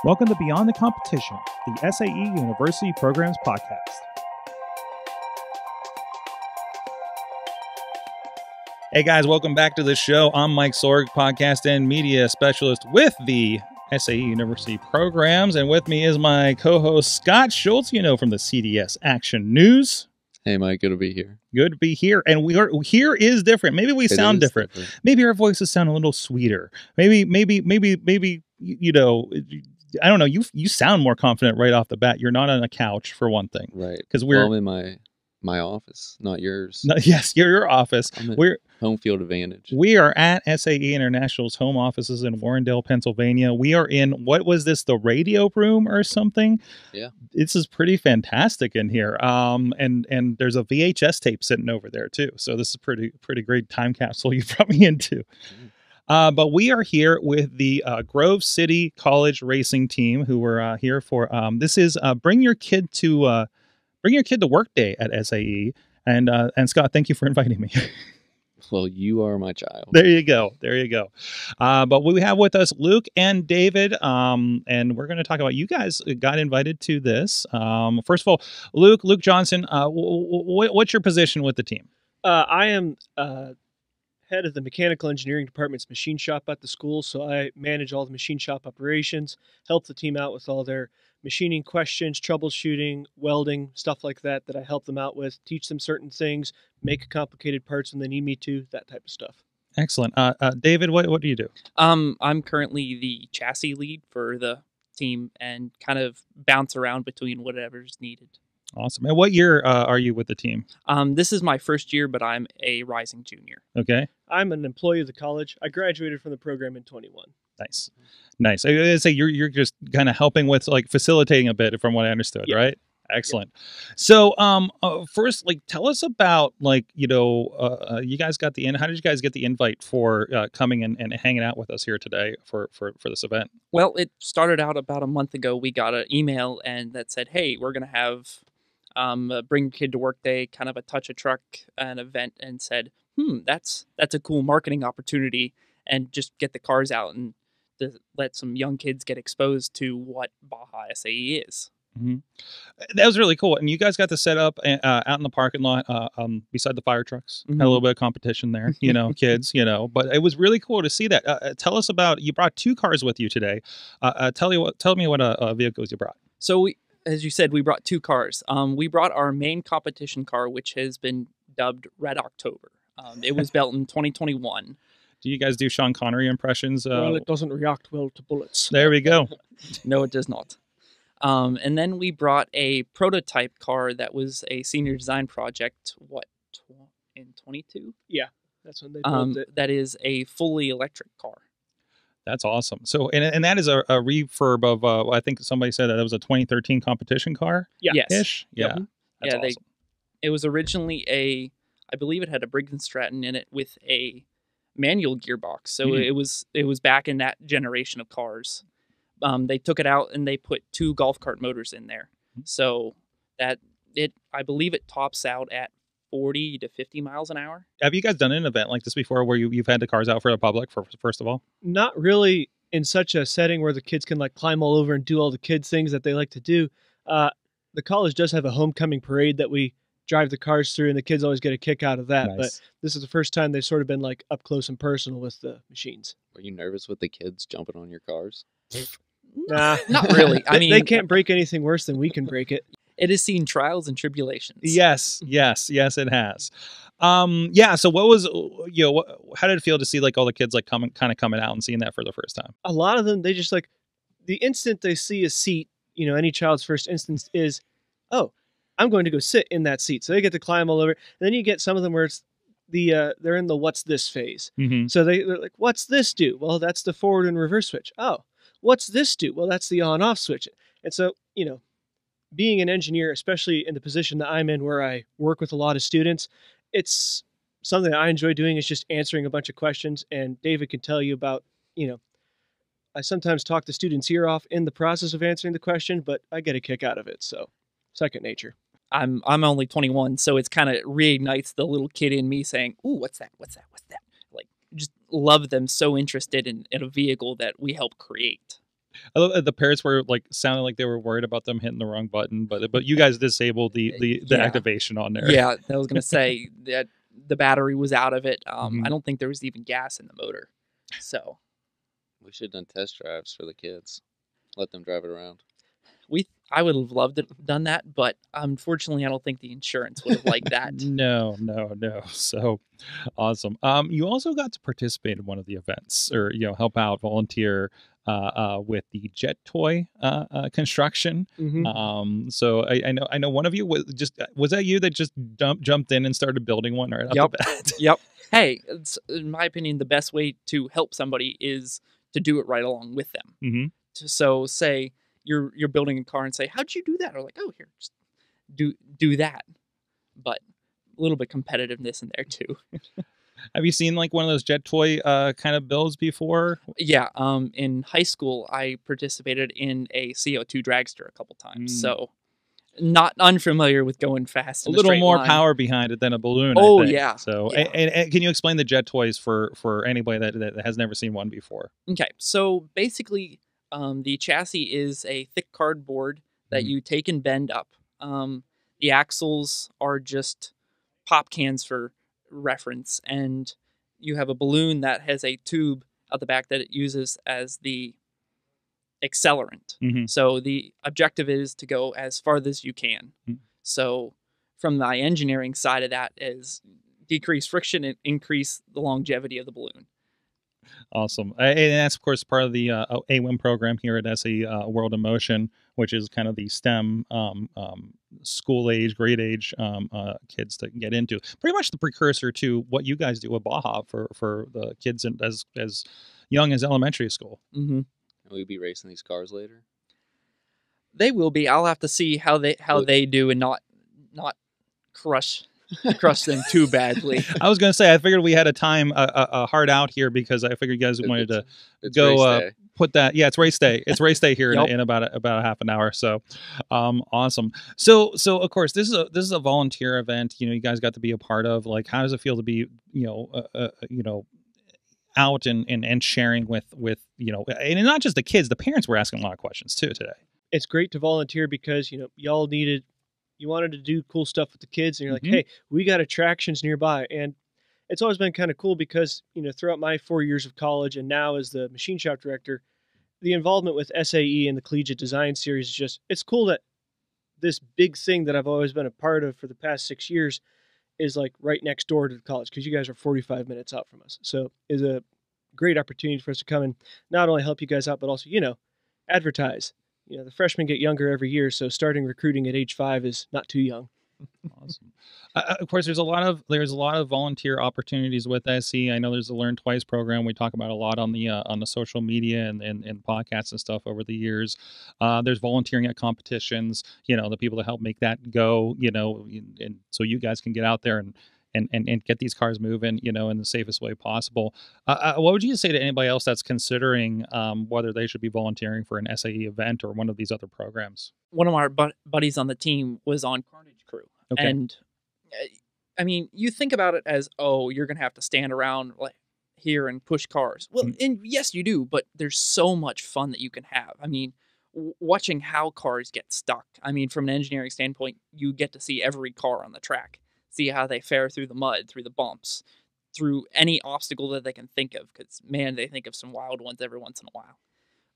Welcome to Beyond the Competition, the SAE University Programs podcast. Hey guys, welcome back to the show. I'm Mike Sorg, podcast and media specialist with the SAE University Programs, and with me is my co-host Scott Schultz, from the CDS Action News. Hey Mike, good to be here. Good to be here. And here is different. Maybe we sound different. Maybe our voices sound a little sweeter. Maybe, I don't know. You sound more confident right off the bat. You're not on a couch, for one thing. Right. Because I'm in my office, not yours. No, yes, your office. We're home field advantage. We are at SAE International's home offices in Warrendale, Pennsylvania. We are in, what was this, the radio room or something? Yeah. This is pretty fantastic in here. And there's a VHS tape sitting over there too. So this is pretty great time capsule you brought me into. But we are here with the Grove City College racing team, who were here for this is Bring Your Kid to Work Day at SAE. And Scott, thank you for inviting me. Well, you are my child. There you go. But we have with us Luke and David, and we're going to talk about, you guys got invited to this. First of all, Luke Johnson, what's your position with the team? I am head of the mechanical engineering department's machine shop at the school, so I manage all the machine shop operations, help the team out with all their machining questions, troubleshooting, welding, stuff like that I help them out with, teach them certain things, make complicated parts when they need me to, that type of stuff. Excellent. David, what do you do? I'm currently the chassis lead for the team and kind of bounce around between whatever's needed. Awesome. And what year are you with the team? This is my first year, but I'm a rising junior. Okay. I'm an employee of the college. I graduated from the program in 21. Nice. I was gonna say you're just kind of helping with facilitating a bit, from what I understood, yeah. Right? Excellent. Yeah. So first, tell us about you guys got how did you guys get the invite for coming and hanging out with us here today for this event? Well, it started out about a month ago. We got an email that said, hey, we're gonna have Bring Your Kid to Work Day, kind of a touch a truck, an event, and said, that's a cool marketing opportunity, and just get the cars out and let some young kids get exposed to what Baja SAE is. Mm-hmm. That was really cool. And you guys got to set up out in the parking lot beside the fire trucks. Mm-hmm. Had a little bit of competition there, kids, but it was really cool to see that. Tell us about, you brought 2 cars with you today. Tell me what vehicles you brought. So as you said, we brought 2 cars. We brought our main competition car, which has been dubbed Red October. It was built in 2021. Do you guys do Sean Connery impressions? Well, it doesn't react well to bullets. There we go. No, it does not. And then we brought a prototype car that was a senior design project, in 22? Yeah, that's when they built it. That is a fully electric car. That's awesome. So, and that is a refurb of, I think somebody said that it was a 2013 competition car? Yeah. Yes. Ish? Yeah. Yep. That's awesome. It was originally I believe it had a Briggs & Stratton in it with a manual gearbox. So it was back in that generation of cars. They took it out and they put 2 golf cart motors in there. So I believe it tops out at 40 to 50 miles an hour. Have you guys done an event like this before where you've had the cars out for the public, first of all? Not really in such a setting where the kids can climb all over and do all the kids things that they like to do. The college does have a homecoming parade that we drive the cars through, and the kids always get a kick out of that. Nice. But this is the first time they've sort of been up close and personal with the machines. Were you nervous with the kids jumping on your cars? Nah, not really. I mean, they can't break anything worse than we can break it. It has seen trials and tribulations. Yes, it has. So what was, how did it feel to see all the kids coming out and seeing that for the first time? A lot of them, they just the instant they see a seat, any child's first instance is, oh, I'm going to go sit in that seat. So they get to climb all over. And then you get some of them where it's they're in the what's this phase. Mm-hmm. So they're like, what's this do? Well, that's the forward and reverse switch. Oh, what's this do? Well, that's the on-off switch. And so, being an engineer, especially in the position that I'm in where I work with a lot of students, it's something that I enjoy doing, is just answering a bunch of questions. And David can tell you about, I sometimes talk the students' ear off in the process of answering the question, but I get a kick out of it. So second nature. I'm only 21, so it's kind of reignites the little kid in me saying, ooh, what's that? Just love them, so interested in a vehicle that we help create. I love that the parents were like sounded like they were worried about them hitting the wrong button, but you guys disabled the Yeah. activation on there. Yeah, I was gonna say that the battery was out of it. Mhm. I don't think there was even gas in the motor. So We should have done test drives for the kids. Let them drive it around. I would have loved to have done that, but unfortunately, I don't think the insurance would have liked that. No. So awesome. You also got to participate in one of the events, or help out, volunteer with the jet toy construction. Mhm. So I know one of you was that you that just jumped in and started building one right off the bat? Yep. Hey, in my opinion, the best way to help somebody is to do it right along with them. Mm-hmm. So say you're building a car and say, "How'd you do that?" Or like, "Oh, here, just do that." But a little bit competitiveness in there too. Have you seen like one of those jet toy kind of builds before? Yeah. In high school, I participated in a CO2 dragster a couple times. So not unfamiliar with going fast. A In little straight more line. power behind it than a balloon. Oh, I think. yeah. So Yeah. And can you explain the jet toys for anybody that has never seen one before? Okay, so basically, the chassis is a thick cardboard that Mhm. you take and bend up. The axles are just pop cans for reference, and you have a balloon that has a tube out the back that it uses as the accelerant. Mhm. So the objective is to go as far as you can. Mm. So from my engineering side of that is decrease friction and increase the longevity of the balloon. Awesome. And that's, of course, part of the AWIM program here at SAE World in Motion, which is kind of the STEM school age, grade age kids to get into. Pretty much the precursor to what you guys do at Baja for the kids as young as elementary school. Mm-hmm. Will we be racing these cars later? They will be. I'll have to see how they do and not crush them too badly. I was going to say, I figured we had a hard out here because I figured you guys wanted to It's go race day. put that. Yeah, it's race day. It's race day here Yep. in about a half an hour. So, awesome. So of course, this is a volunteer event. You guys got to be a part of. Like, how does it feel to be, out and sharing with and not just the kids, the parents were asking a lot of questions too today. It's great to volunteer because, y'all you wanted to do cool stuff with the kids, and you're Mhm. like, hey, we got attractions nearby. And it's always been kind of cool because, throughout my 4 years of college and now as the machine shop director, the involvement with SAE and the Collegiate Design Series is just, it's cool that this big thing that I've always been a part of for the past 6 years is like right next door to the college, because you guys are 45 minutes out from us. So it's a great opportunity for us to come and not only help you guys out, but also, advertise. The freshmen get younger every year, so starting recruiting at age 5 is not too young. Awesome. Of course, there's a lot of volunteer opportunities with SE. I know there's a Learn Twice program we talk about a lot on the social media and podcasts and stuff over the years. There's volunteering at competitions. The people that help make that go. And so you guys can get out there and get these cars moving. In the safest way possible. What would you say to anybody else that's considering whether they should be volunteering for an SAE event or one of these other programs? One of our buddies on the team was on Carnage Crew. Okay. And I mean, you think about it as, oh, you're going to have to stand around like here and push cars. Well, and yes, you do, but there's so much fun that you can have. I mean, watching how cars get stuck. I mean, from an engineering standpoint, you get to see every car on the track, see how they fare through the mud, through the bumps, through any obstacle that they can think of. Because, man, they think of some wild ones every once in a while.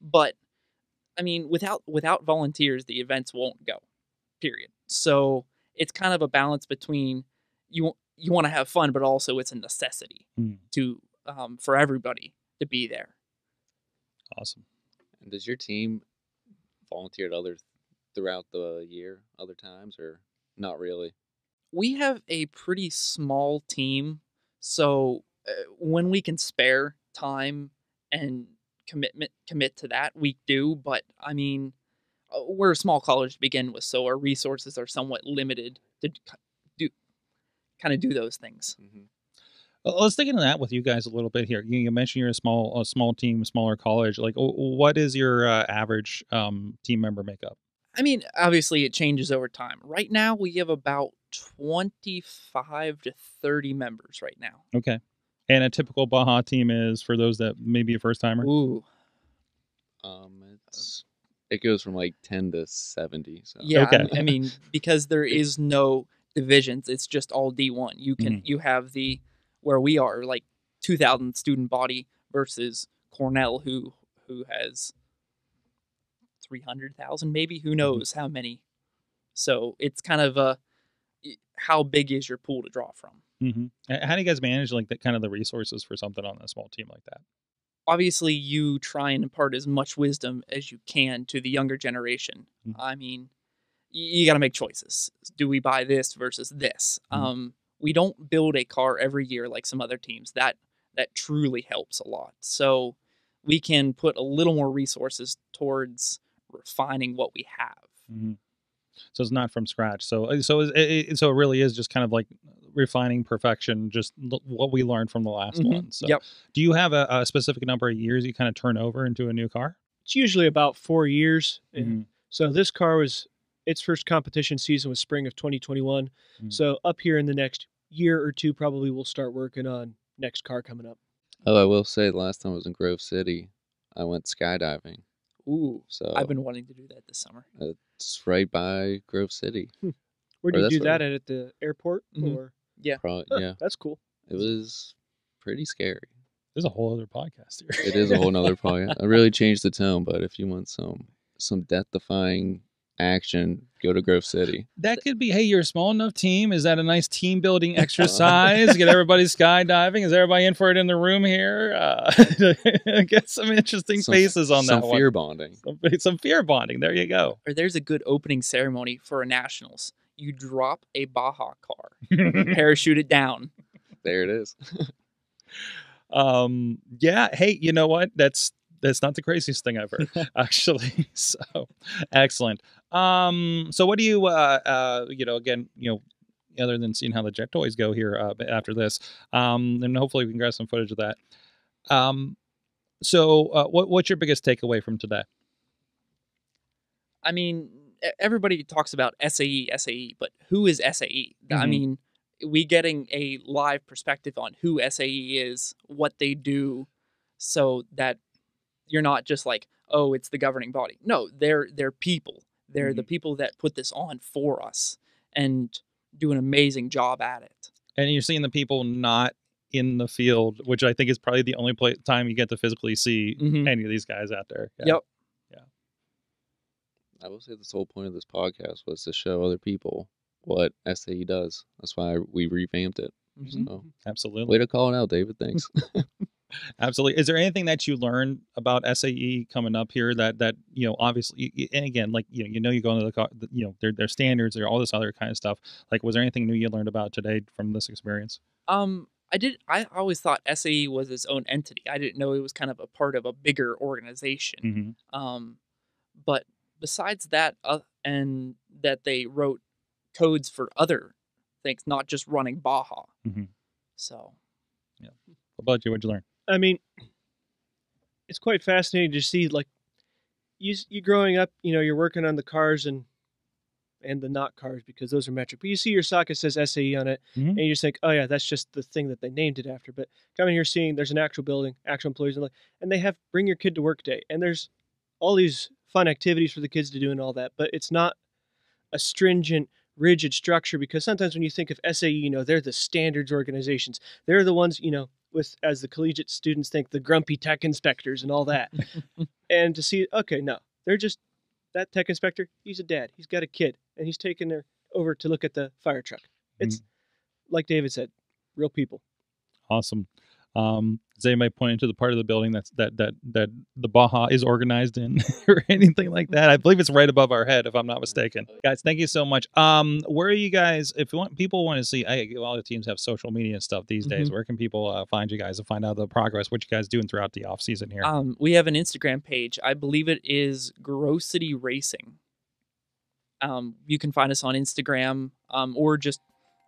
But, I mean, without volunteers, the events won't go, period. So it's kind of a balance between you want to have fun, but also it's a necessity to for everybody to be there. Awesome. And does your team volunteer at others throughout the year, other times, or not really? We have a pretty small team, so when we can spare time and commit to that, we do. But I mean, we're a small college to begin with, so our resources are somewhat limited to do those things. Mm-hmm. Let's dig into that with you guys a little bit here. You mentioned you're a small team, smaller college. Like, what is your average team member makeup? I mean, obviously it changes over time. Right now, we have about 25 to 30 members right now. Okay. And a typical Baja team is, for those that may be a first timer? Ooh. It goes from like 10 to 70. So. Yeah, Okay. I mean, because there is no divisions, it's just all D1. You can you have where we are like 2,000 student body versus Cornell who has 300,000 maybe, who knows how many. So it's kind of how big is your pool to draw from. How do you guys manage like that kind of the resources for something on a small team like that? Obviously, you try and impart as much wisdom as you can to the younger generation. I mean, you got to make choices. Do we buy this versus this? We don't build a car every year like some other teams. That truly helps a lot. So we can put a little more resources towards refining what we have. So it's not from scratch. So it really is just kind of like refining perfection, just what we learned from the last one. So do you have a specific number of years you kind of turn over into a new car? It's usually about 4 years. So this car its first competition season was spring of 2021. So up here in the next year or two, probably we'll start working on next car coming up. Oh, I will say the last time I was in Grove City, I went skydiving. Ooh, so I've been wanting to do that this summer. It's right by Grove City. Where do you do that at the airport? Or yeah, yeah, that's cool. It was pretty scary. There's a whole other podcast here. It is a whole nother podcast. I really changed the tone, but if you want some death-defying action, go to Grove City. That could be, hey, you're a small enough team. Is that a nice team building exercise? Get everybody skydiving. Is everybody in for it in the room here? Get some interesting faces on that one. Some fear bonding. Some fear bonding. There you go. Or there's a good opening ceremony for a nationals. You drop a Baja car, parachute it down. There it is. Yeah. Hey, you know what? That's not the craziest thing I've heard, actually. So excellent. So what do you, again, other than seeing how the jet toys go here after this, and hopefully we can grab some footage of that. So what's your biggest takeaway from today? I mean, everybody talks about SAE, but who is SAE? I mean, we getting a live perspective on who SAE is, what they do, so that you're not just like, oh, it's the governing body. No, they're people. They're the people that put this on for us and do an amazing job at it. And you're seeing the people not in the field, which I think is probably the only time you get to physically see any of these guys out there. Yeah. Yep. Yeah. I will say this whole point of this podcast was to show other people what SAE does. That's why we revamped it. So, absolutely. Way to call it out, David. Thanks. Absolutely. Is there anything that you learned about SAE coming up here that obviously, and again, like you go into the their standards, or all this other kind of stuff. Like, was there anything new you learned about today from this experience? I always thought SAE was its own entity. I didn't know it was kind of a part of a bigger organization. But besides that, and that they wrote codes for other things, not just running Baja. So, yeah. What about you? What'd you learn? I mean, it's quite fascinating to see, like, you growing up, you're working on the cars and the not cars, because those are metric. But you see your socket says SAE on it, and you just think, oh yeah, that's just the thing that they named it after. But coming here, seeing there's an actual building, actual employees, and they have Bring Your Kid to Work Day, and there's all these fun activities for the kids to do and all that. But it's not a stringent, rigid structure, because sometimes when you think of SAE, they're the standards organizations. They're the ones, with, as the collegiate students think, the grumpy tech inspectors and all that. And to see, okay, no, they're just, that tech inspector, he's a dad. He's got a kid, and he's taking her over to look at the fire truck. It's, like David said, real people. Awesome. Is anybody pointing to the part of the building that the Baja is organized in, or anything like that? I believe it's right above our head, if I'm not mistaken. Guys, thank you so much. Where are you guys? If people want to see, all the teams have social media and stuff these days. Where can people find you guys and find out the progress, what you guys doing throughout the off season here? We have an Instagram page. I believe it is Grove City Racing. You can find us on Instagram, or just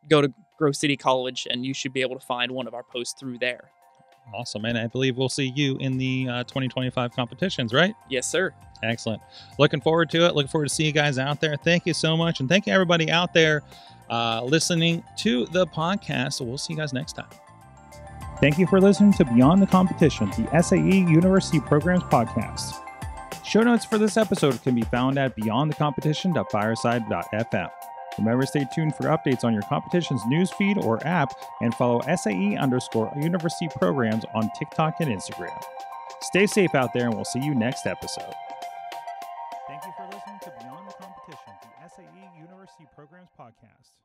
go to Grove City College, and you should be able to find one of our posts through there. Awesome. And I believe we'll see you in the 2025 competitions, right? Yes, sir. Excellent. Looking forward to it. Looking forward to see you guys out there. Thank you so much. And thank you, everybody out there listening to the podcast. We'll see you guys next time. Thank you for listening to Beyond the Competition, the SAE University Programs podcast. Show notes for this episode can be found at beyondthecompetition.fireside.fm. Remember, stay tuned for updates on your competition's newsfeed or app, and follow SAE_University Programs on TikTok and Instagram. Stay safe out there, and we'll see you next episode. Thank you for listening to Beyond the Competition, the SAE University Programs podcast.